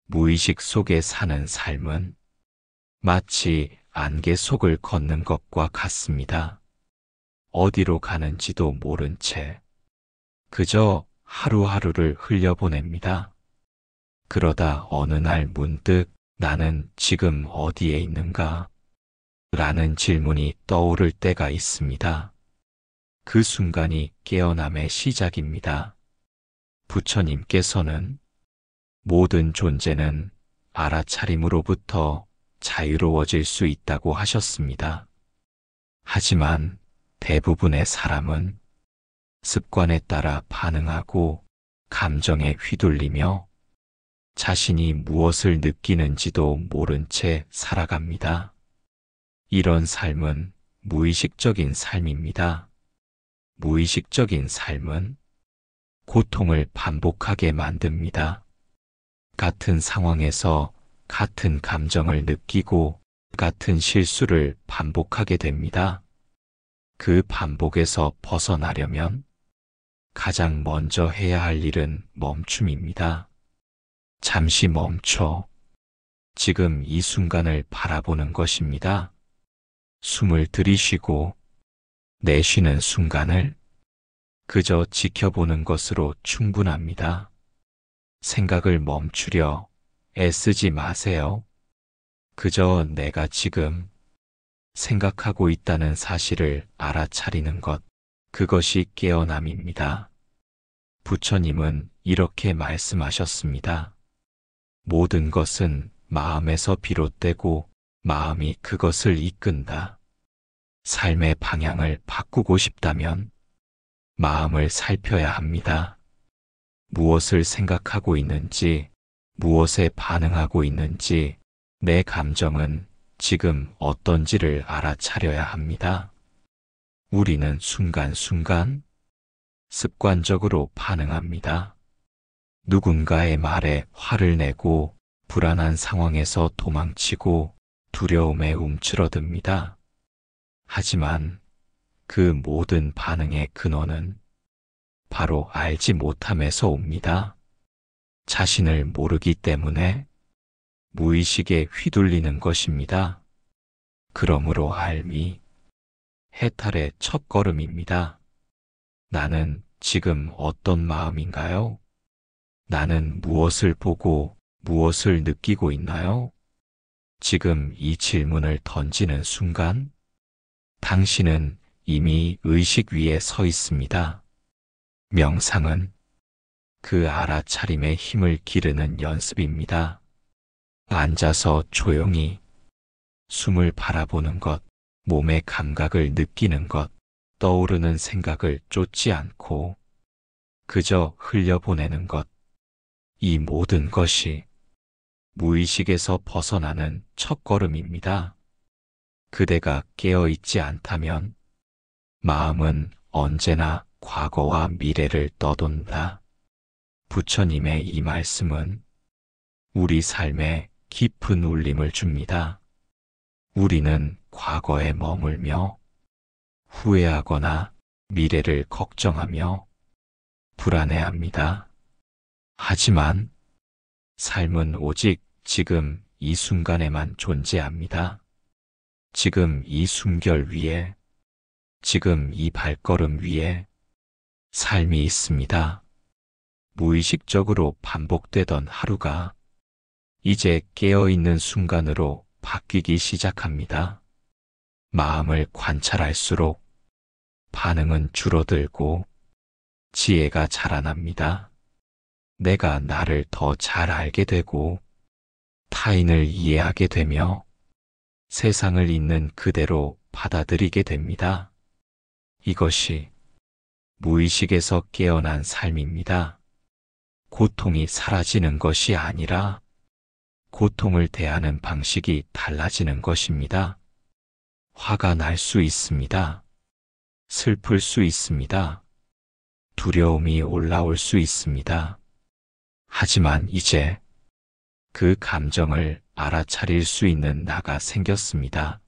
무의식 속에 사는 삶은 마치 안개 속을 걷는 것과 같습니다. 어디로 가는지도 모른 채 그저 하루하루를 흘려보냅니다. 그러다 어느 날 문득 나는 지금 어디에 있는가? 라는 질문이 떠오를 때가 있습니다. 그 순간이 깨어남의 시작입니다. 부처님께서는 모든 존재는 알아차림으로부터 자유로워질 수 있다고 하셨습니다. 하지만 대부분의 사람은 습관에 따라 반응하고 감정에 휘둘리며 자신이 무엇을 느끼는지도 모른 채 살아갑니다. 이런 삶은 무의식적인 삶입니다. 무의식적인 삶은 고통을 반복하게 만듭니다. 같은 상황에서 같은 감정을 느끼고 같은 실수를 반복하게 됩니다. 그 반복에서 벗어나려면 가장 먼저 해야 할 일은 멈춤입니다. 잠시 멈춰 지금 이 순간을 바라보는 것입니다. 숨을 들이쉬고 내쉬는 순간을 그저 지켜보는 것으로 충분합니다. 생각을 멈추려 애쓰지 마세요. 그저 내가 지금 생각하고 있다는 사실을 알아차리는 것, 그것이 깨어남입니다. 부처님은 이렇게 말씀하셨습니다. 모든 것은 마음에서 비롯되고 마음이 그것을 이끈다. 삶의 방향을 바꾸고 싶다면 마음을 살펴야 합니다. 무엇을 생각하고 있는지, 무엇에 반응하고 있는지, 내 감정은 지금 어떤지를 알아차려야 합니다. 우리는 순간순간 습관적으로 반응합니다. 누군가의 말에 화를 내고 불안한 상황에서 도망치고 두려움에 움츠러듭니다. 하지만 그 모든 반응의 근원은 바로 알지 못함에서 옵니다. 자신을 모르기 때문에 무의식에 휘둘리는 것입니다. 그러므로 알미, 해탈의 첫걸음입니다. 나는 지금 어떤 마음인가요? 나는 무엇을 보고 무엇을 느끼고 있나요? 지금 이 질문을 던지는 순간, 당신은 이미 의식 위에 서 있습니다. 명상은 그 알아차림의 힘을 기르는 연습입니다. 앉아서 조용히 숨을 바라보는 것, 몸의 감각을 느끼는 것, 떠오르는 생각을 쫓지 않고 그저 흘려보내는 것, 이 모든 것이 무의식에서 벗어나는 첫걸음입니다. 그대가 깨어있지 않다면 마음은 언제나 과거와 미래를 떠돈다. 부처님의 이 말씀은 우리 삶에 깊은 울림을 줍니다. 우리는 과거에 머물며 후회하거나 미래를 걱정하며 불안해합니다. 하지만 삶은 오직 지금 이 순간에만 존재합니다. 지금 이 숨결 위에, 지금 이 발걸음 위에 삶이 있습니다. 무의식적으로 반복되던 하루가 이제 깨어있는 순간으로 바뀌기 시작합니다. 마음을 관찰할수록 반응은 줄어들고 지혜가 자라납니다. 내가 나를 더 잘 알게 되고 타인을 이해하게 되며 세상을 있는 그대로 받아들이게 됩니다. 이것이 무의식에서 깨어난 삶입니다. 고통이 사라지는 것이 아니라 고통을 대하는 방식이 달라지는 것입니다. 화가 날 수 있습니다. 슬플 수 있습니다. 두려움이 올라올 수 있습니다. 하지만 이제 그 감정을 알아차릴 수 있는 나가 생겼습니다.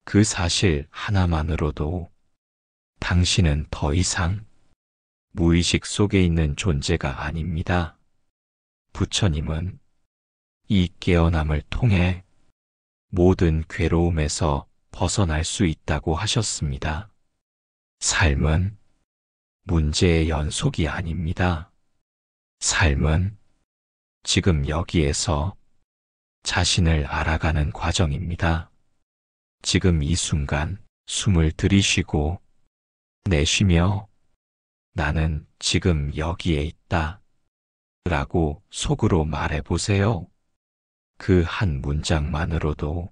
그 사실 하나만으로도 당신은 더 이상 무의식 속에 있는 존재가 아닙니다. 부처님은 이 깨어남을 통해 모든 괴로움에서 벗어날 수 있다고 하셨습니다. 삶은 문제의 연속이 아닙니다. 삶은 지금 여기에서 자신을 알아가는 과정입니다. 지금 이 순간 숨을 들이쉬고 내쉬며 나는 지금 여기에 있다 라고 속으로 말해보세요. 그 한 문장만으로도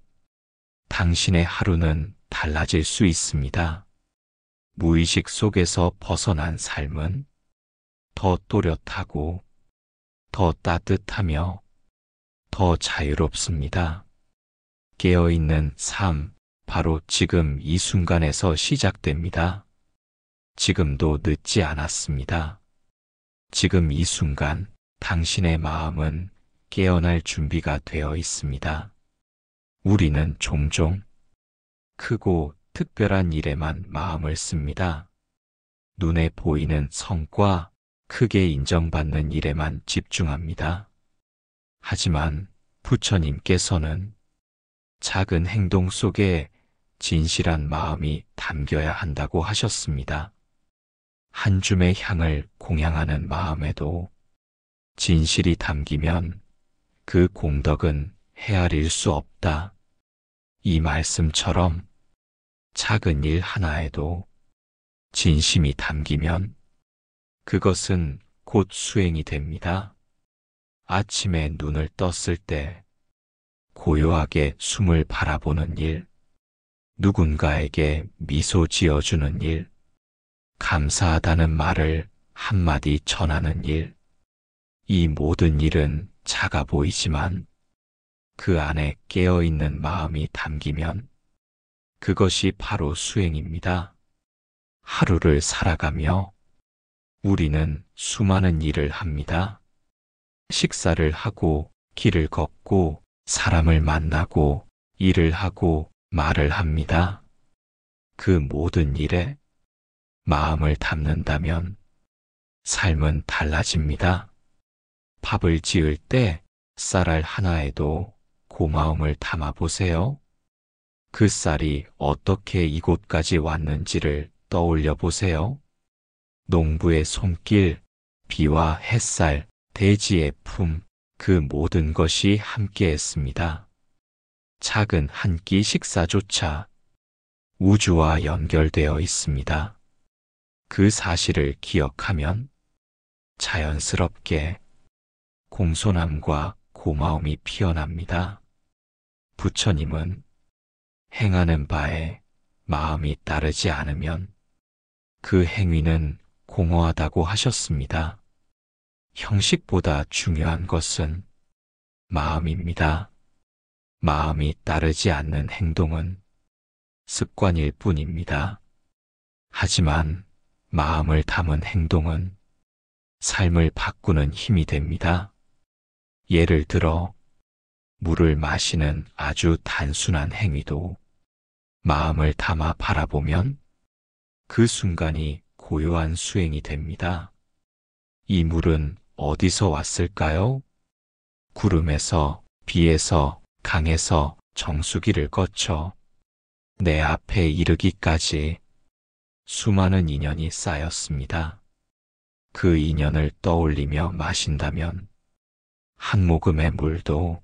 당신의 하루는 달라질 수 있습니다. 무의식 속에서 벗어난 삶은 더 또렷하고 더 따뜻하며 더 자유롭습니다. 깨어있는 삶, 바로 지금 이 순간에서 시작됩니다. 지금도 늦지 않았습니다. 지금 이 순간 당신의 마음은 깨어날 준비가 되어 있습니다. 우리는 종종 크고 특별한 일에만 마음을 씁니다. 눈에 보이는 성과, 크게 인정받는 일에만 집중합니다. 하지만 부처님께서는 작은 행동 속에 진실한 마음이 담겨야 한다고 하셨습니다. 한 줌의 향을 공양하는 마음에도 진실이 담기면 그 공덕은 헤아릴 수 없다. 이 말씀처럼 작은 일 하나에도 진심이 담기면 그것은 곧 수행이 됩니다. 아침에 눈을 떴을 때 고요하게 숨을 바라보는 일, 누군가에게 미소 지어주는 일, 감사하다는 말을 한마디 전하는 일, 이 모든 일은 작아 보이지만 그 안에 깨어있는 마음이 담기면 그것이 바로 수행입니다. 하루를 살아가며 우리는 수많은 일을 합니다. 식사를 하고, 길을 걷고, 사람을 만나고, 일을 하고, 말을 합니다. 그 모든 일에 마음을 담는다면 삶은 달라집니다. 밥을 지을 때 쌀알 하나에도 고마움을 담아 보세요. 그 쌀이 어떻게 이곳까지 왔는지를 떠올려 보세요. 농부의 손길, 비와 햇살, 대지의 품, 그 모든 것이 함께했습니다. 작은 한 끼 식사조차 우주와 연결되어 있습니다. 그 사실을 기억하면 자연스럽게 공손함과 고마움이 피어납니다. 부처님은 행하는 바에 마음이 따르지 않으면 그 행위는 공허하다고 하셨습니다. 형식보다 중요한 것은 마음입니다. 마음이 따르지 않는 행동은 습관일 뿐입니다. 하지만 마음을 담은 행동은 삶을 바꾸는 힘이 됩니다. 예를 들어 물을 마시는 아주 단순한 행위도 마음을 담아 바라보면 그 순간이 고요한 수행이 됩니다. 이 물은 어디서 왔을까요? 구름에서, 비에서, 강에서 정수기를 거쳐 내 앞에 이르기까지 수많은 인연이 쌓였습니다. 그 인연을 떠올리며 마신다면 한 모금의 물도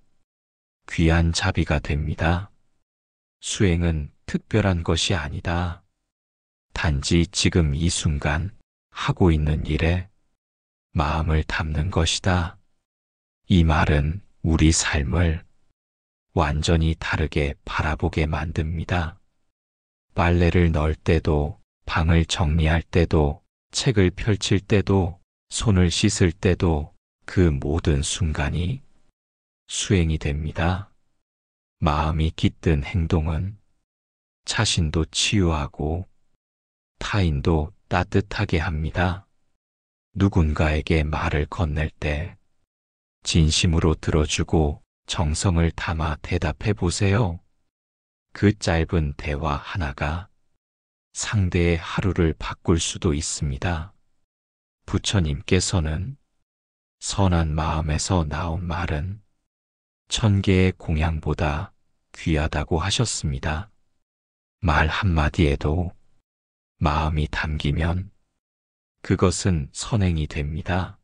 귀한 자비가 됩니다. 수행은 특별한 것이 아니다. 단지 지금 이 순간 하고 있는 일에 마음을 담는 것이다. 이 말은 우리 삶을 완전히 다르게 바라보게 만듭니다. 빨래를 넣을 때도, 방을 정리할 때도, 책을 펼칠 때도, 손을 씻을 때도 그 모든 순간이 수행이 됩니다. 마음이 깃든 행동은 자신도 치유하고 타인도 따뜻하게 합니다. 누군가에게 말을 건넬 때 진심으로 들어주고 정성을 담아 대답해 보세요. 그 짧은 대화 하나가 상대의 하루를 바꿀 수도 있습니다. 부처님께서는 선한 마음에서 나온 말은 1000개의 공양보다 귀하다고 하셨습니다. 말 한마디에도 마음이 담기면 그것은 선행이 됩니다.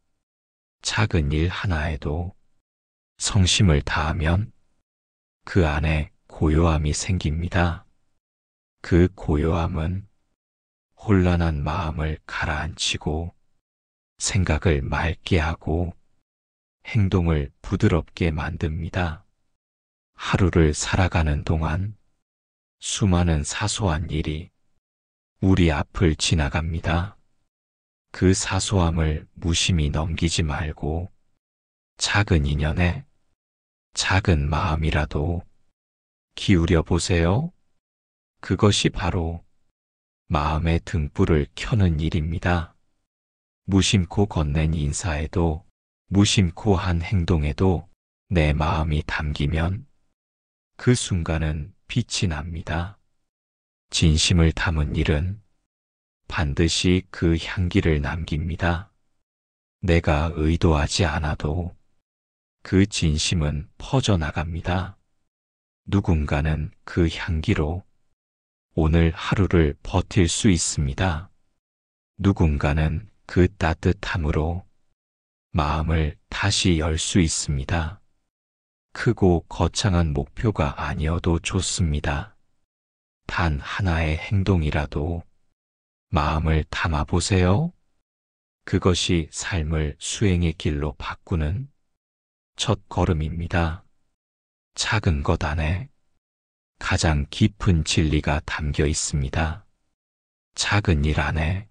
작은 일 하나에도 성심을 다하면 그 안에 고요함이 생깁니다. 그 고요함은 혼란한 마음을 가라앉히고 생각을 맑게 하고 행동을 부드럽게 만듭니다. 하루를 살아가는 동안 수많은 사소한 일이 우리 앞을 지나갑니다. 그 사소함을 무심히 넘기지 말고 작은 인연에 작은 마음이라도 기울여 보세요. 그것이 바로 마음의 등불을 켜는 일입니다. 무심코 건넨 인사에도 무심코 한 행동에도 내 마음이 담기면 그 순간은 빛이 납니다. 진심을 담은 일은 반드시 그 향기를 남깁니다. 내가 의도하지 않아도 그 진심은 퍼져나갑니다. 누군가는 그 향기로 오늘 하루를 버틸 수 있습니다. 누군가는 그 따뜻함으로 마음을 다시 열 수 있습니다. 크고 거창한 목표가 아니어도 좋습니다. 단 하나의 행동이라도 마음을 담아보세요. 그것이 삶을 수행의 길로 바꾸는 첫 걸음입니다. 작은 것 안에 가장 깊은 진리가 담겨 있습니다. 작은 일 안에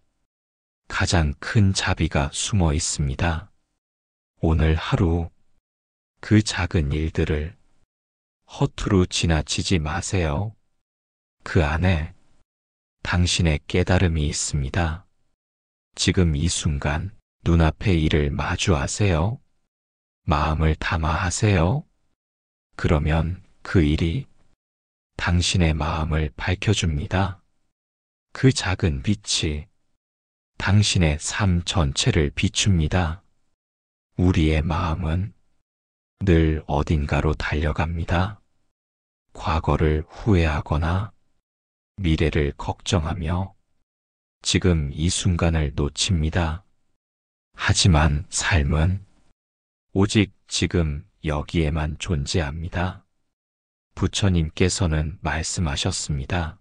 가장 큰 자비가 숨어 있습니다. 오늘 하루 그 작은 일들을 허투루 지나치지 마세요. 그 안에 당신의 깨달음이 있습니다. 지금 이 순간 눈앞의 일을 마주하세요. 마음을 담아 하세요. 그러면 그 일이 당신의 마음을 밝혀줍니다. 그 작은 빛이 당신의 삶 전체를 비춥니다. 우리의 마음은 늘 어딘가로 달려갑니다. 과거를 후회하거나 미래를 걱정하며 지금 이 순간을 놓칩니다. 하지만 삶은 오직 지금 여기에만 존재합니다. 부처님께서는 말씀하셨습니다.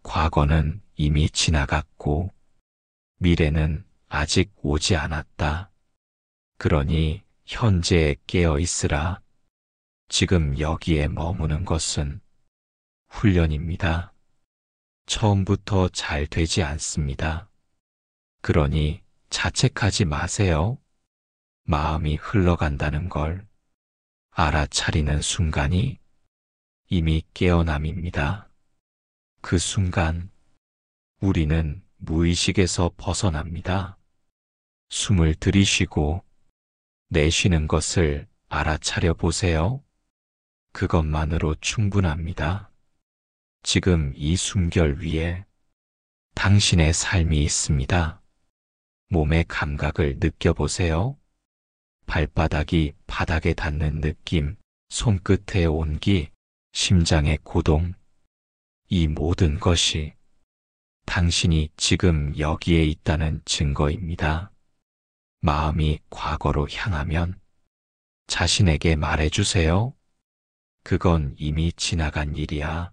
과거는 이미 지나갔고 미래는 아직 오지 않았다. 그러니 현재에 깨어 있으라. 지금 여기에 머무는 것은 훈련입니다. 처음부터 잘 되지 않습니다. 그러니 자책하지 마세요. 마음이 흘러간다는 걸 알아차리는 순간이 이미 깨어남입니다. 그 순간 우리는 무의식에서 벗어납니다. 숨을 들이쉬고 내쉬는 것을 알아차려 보세요. 그것만으로 충분합니다. 지금 이 숨결 위에 당신의 삶이 있습니다. 몸의 감각을 느껴보세요. 발바닥이 바닥에 닿는 느낌, 손끝의 온기, 심장의 고동, 이 모든 것이 당신이 지금 여기에 있다는 증거입니다. 마음이 과거로 향하면 자신에게 말해주세요. 그건 이미 지나간 일이야.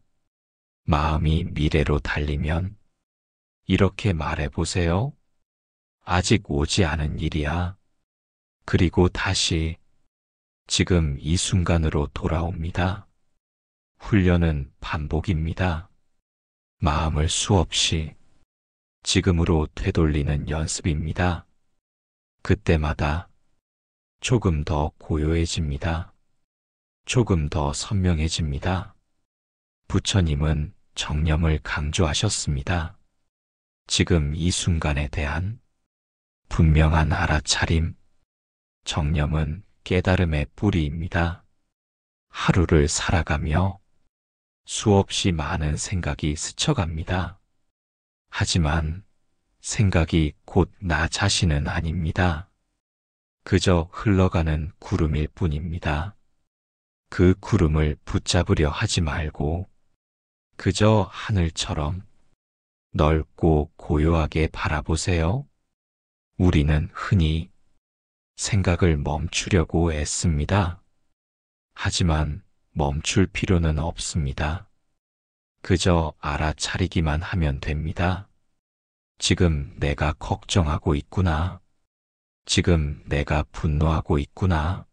마음이 미래로 달리면 이렇게 말해보세요. 아직 오지 않은 일이야. 그리고 다시 지금 이 순간으로 돌아옵니다. 훈련은 반복입니다. 마음을 수없이 지금으로 되돌리는 연습입니다. 그때마다 조금 더 고요해집니다. 조금 더 선명해집니다. 부처님은 정념을 강조하셨습니다. 지금 이 순간에 대한 분명한 알아차림, 정념은 깨달음의 뿌리입니다. 하루를 살아가며 수없이 많은 생각이 스쳐갑니다. 하지만 생각이 곧 나 자신은 아닙니다. 그저 흘러가는 구름일 뿐입니다. 그 구름을 붙잡으려 하지 말고 그저 하늘처럼 넓고 고요하게 바라보세요. 우리는 흔히 생각을 멈추려고 애씁니다. 하지만 멈출 필요는 없습니다. 그저 알아차리기만 하면 됩니다. 지금 내가 걱정하고 있구나. 지금 내가 분노하고 있구나.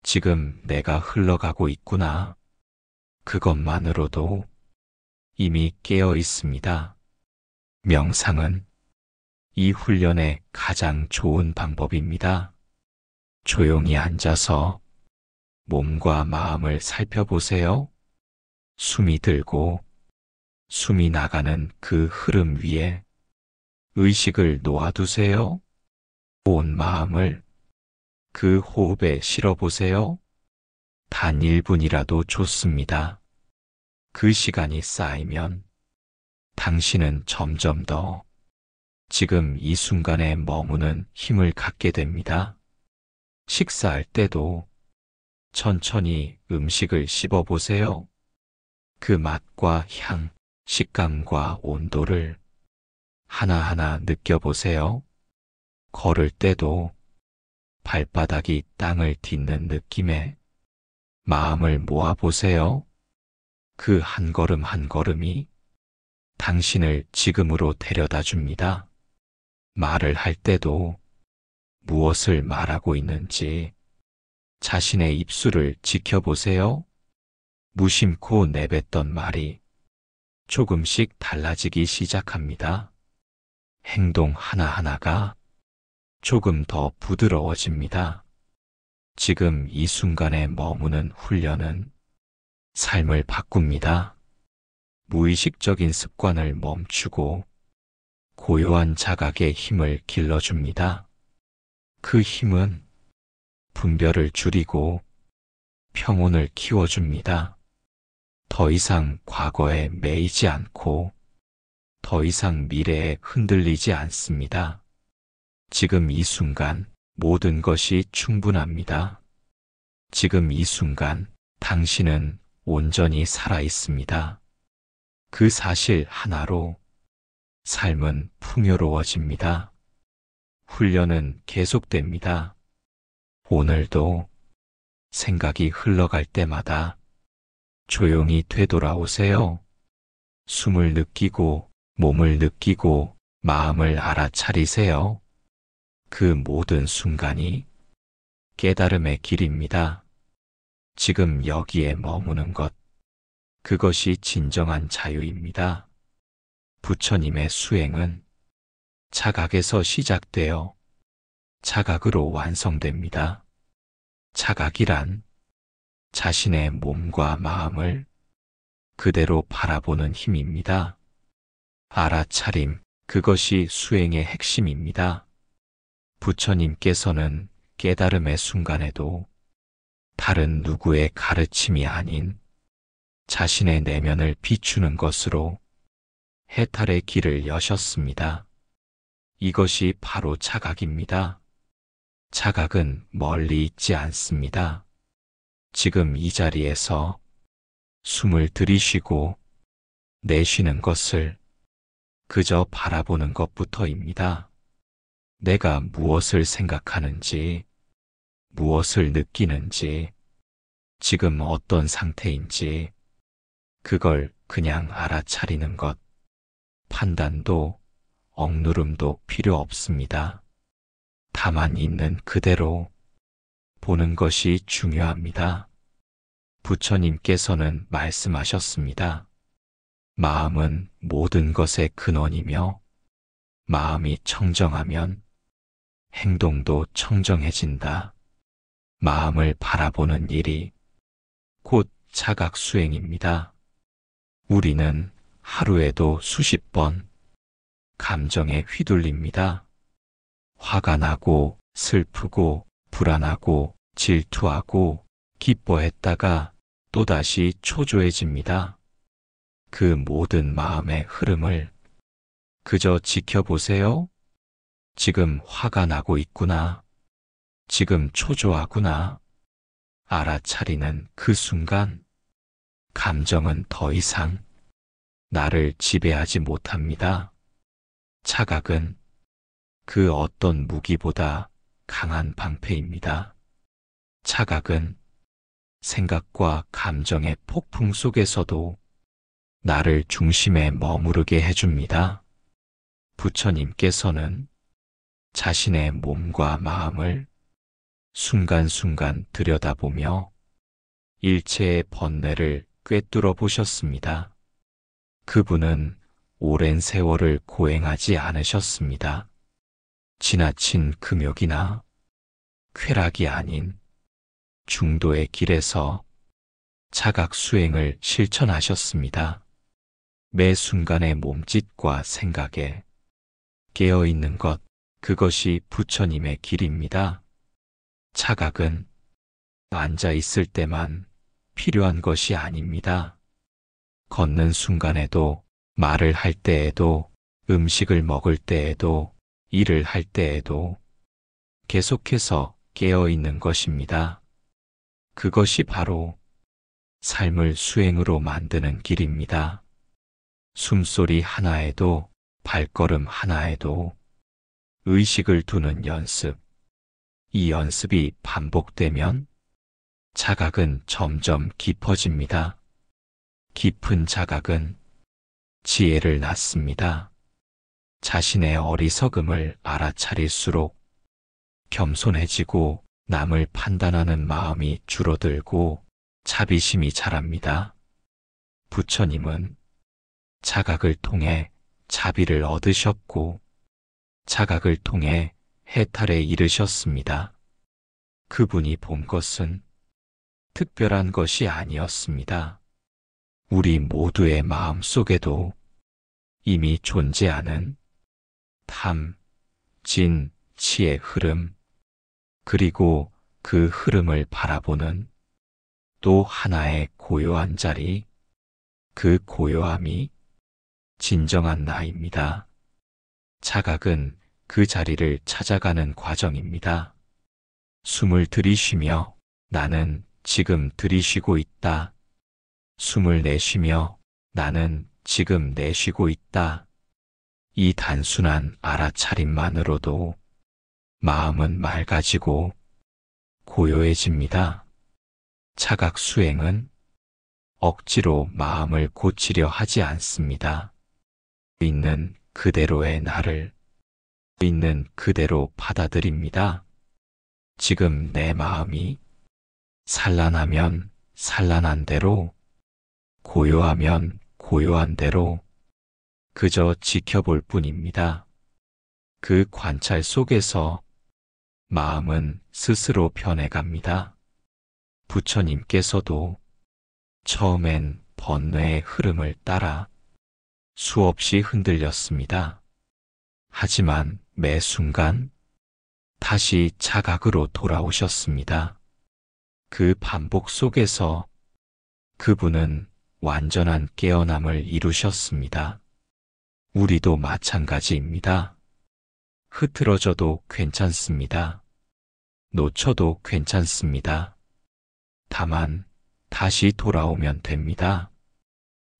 지금 내가 흘러가고 있구나. 그것만으로도 이미 깨어 있습니다. 명상은 이 훈련의 가장 좋은 방법입니다. 조용히 앉아서 몸과 마음을 살펴보세요. 숨이 들고 숨이 나가는 그 흐름 위에 의식을 놓아두세요. 온 마음을 그 호흡에 실어보세요. 단 1분이라도 좋습니다. 그 시간이 쌓이면 당신은 점점 더 지금 이 순간에 머무는 힘을 갖게 됩니다. 식사할 때도 천천히 음식을 씹어보세요. 그 맛과 향, 식감과 온도를 하나하나 느껴보세요. 걸을 때도 발바닥이 땅을 딛는 느낌에 마음을 모아보세요. 그 한 걸음 한 걸음이 당신을 지금으로 데려다 줍니다. 말을 할 때도 무엇을 말하고 있는지 자신의 입술을 지켜보세요. 무심코 내뱉던 말이 조금씩 달라지기 시작합니다. 행동 하나하나가 조금 더 부드러워집니다. 지금 이 순간에 머무는 훈련은 삶을 바꿉니다. 무의식적인 습관을 멈추고 고요한 자각의 힘을 길러줍니다. 그 힘은 분별을 줄이고 평온을 키워줍니다. 더 이상 과거에 매이지 않고 더 이상 미래에 흔들리지 않습니다. 지금 이 순간 모든 것이 충분합니다. 지금 이 순간 당신은 온전히 살아 있습니다. 그 사실 하나로 삶은 풍요로워집니다. 훈련은 계속됩니다. 오늘도 생각이 흘러갈 때마다 조용히 되돌아오세요. 숨을 느끼고 몸을 느끼고 마음을 알아차리세요. 그 모든 순간이 깨달음의 길입니다. 지금 여기에 머무는 것, 그것이 진정한 자유입니다. 부처님의 수행은 자각에서 시작되어 자각으로 완성됩니다. 자각이란 자신의 몸과 마음을 그대로 바라보는 힘입니다. 알아차림, 그것이 수행의 핵심입니다. 부처님께서는 깨달음의 순간에도 다른 누구의 가르침이 아닌 자신의 내면을 비추는 것으로 해탈의 길을 여셨습니다. 이것이 바로 자각입니다. 자각은 멀리 있지 않습니다. 지금 이 자리에서 숨을 들이쉬고 내쉬는 것을 그저 바라보는 것부터입니다. 내가 무엇을 생각하는지, 무엇을 느끼는지, 지금 어떤 상태인지, 그걸 그냥 알아차리는 것, 판단도 억누름도 필요 없습니다. 다만 있는 그대로 보는 것이 중요합니다. 부처님께서는 말씀하셨습니다. 마음은 모든 것의 근원이며 마음이 청정하면 행동도 청정해진다. 마음을 바라보는 일이 곧 자각 수행입니다. 우리는 하루에도 수십 번 감정에 휘둘립니다. 화가 나고 슬프고 불안하고 질투하고 기뻐했다가 또다시 초조해집니다. 그 모든 마음의 흐름을 그저 지켜보세요. 지금 화가 나고 있구나. 지금 초조하구나. 알아차리는 그 순간, 감정은 더 이상 나를 지배하지 못합니다. 자각은 그 어떤 무기보다 강한 방패입니다. 자각은 생각과 감정의 폭풍 속에서도 나를 중심에 머무르게 해줍니다. 부처님께서는 자신의 몸과 마음을 순간순간 들여다보며 일체의 번뇌를 꿰뚫어 보셨습니다. 그분은 오랜 세월을 고행하지 않으셨습니다. 지나친 금욕이나 쾌락이 아닌 중도의 길에서 자각 수행을 실천하셨습니다. 매 순간의 몸짓과 생각에 깨어있는 것, 그것이 부처님의 길입니다. 자각은 앉아 있을 때만 필요한 것이 아닙니다. 걷는 순간에도, 말을 할 때에도, 음식을 먹을 때에도, 일을 할 때에도 계속해서 깨어있는 것입니다. 그것이 바로 삶을 수행으로 만드는 길입니다. 숨소리 하나에도, 발걸음 하나에도 의식을 두는 연습. 이 연습이 반복되면 자각은 점점 깊어집니다. 깊은 자각은 지혜를 낳습니다. 자신의 어리석음을 알아차릴수록 겸손해지고 남을 판단하는 마음이 줄어들고 자비심이 자랍니다. 부처님은 자각을 통해 자비를 얻으셨고 자각을 통해 해탈에 이르셨습니다. 그분이 본 것은 특별한 것이 아니었습니다. 우리 모두의 마음 속에도 이미 존재하는 탐, 진, 치의 흐름, 그리고 그 흐름을 바라보는 또 하나의 고요한 자리, 그 고요함이 진정한 나입니다. 자각은 그 자리를 찾아가는 과정입니다. 숨을 들이쉬며 나는 지금 들이쉬고 있다. 숨을 내쉬며 나는 지금 내쉬고 있다. 이 단순한 알아차림만으로도 마음은 맑아지고 고요해집니다. 자각 수행은 억지로 마음을 고치려 하지 않습니다. 있는 그대로의 나를 있는 그대로 받아들입니다. 지금 내 마음이 산란하면 산란한 대로, 고요하면 고요한 대로 그저 지켜볼 뿐입니다. 그 관찰 속에서 마음은 스스로 변해갑니다. 부처님께서도 처음엔 번뇌의 흐름을 따라 수없이 흔들렸습니다. 하지만 매 순간 다시 자각으로 돌아오셨습니다. 그 반복 속에서 그분은 완전한 깨어남을 이루셨습니다. 우리도 마찬가지입니다. 흐트러져도 괜찮습니다. 놓쳐도 괜찮습니다. 다만 다시 돌아오면 됩니다.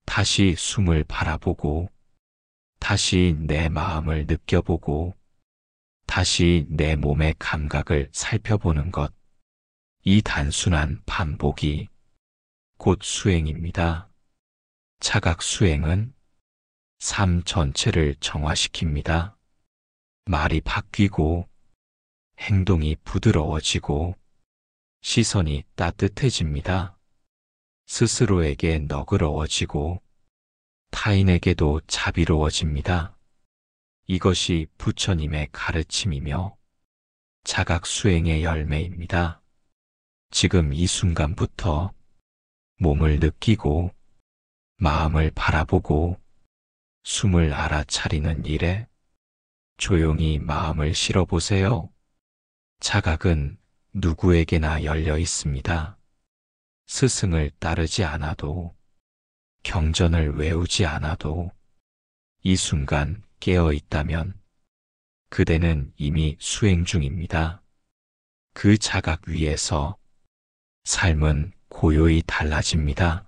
다시 숨을 바라보고, 다시 내 마음을 느껴보고, 다시 내 몸의 감각을 살펴보는 것. 이 단순한 반복이 곧 수행입니다. 자각 수행은 삶 전체를 정화시킵니다. 말이 바뀌고, 행동이 부드러워지고, 시선이 따뜻해집니다. 스스로에게 너그러워지고, 타인에게도 자비로워집니다. 이것이 부처님의 가르침이며 자각 수행의 열매입니다. 지금 이 순간부터 몸을 느끼고, 마음을 바라보고, 숨을 알아차리는 일에 조용히 마음을 실어보세요. 자각은 누구에게나 열려 있습니다. 스승을 따르지 않아도, 경전을 외우지 않아도 이 순간 깨어 있다면 그대는 이미 수행 중입니다. 그 자각 위에서 삶은 고요히 달라집니다.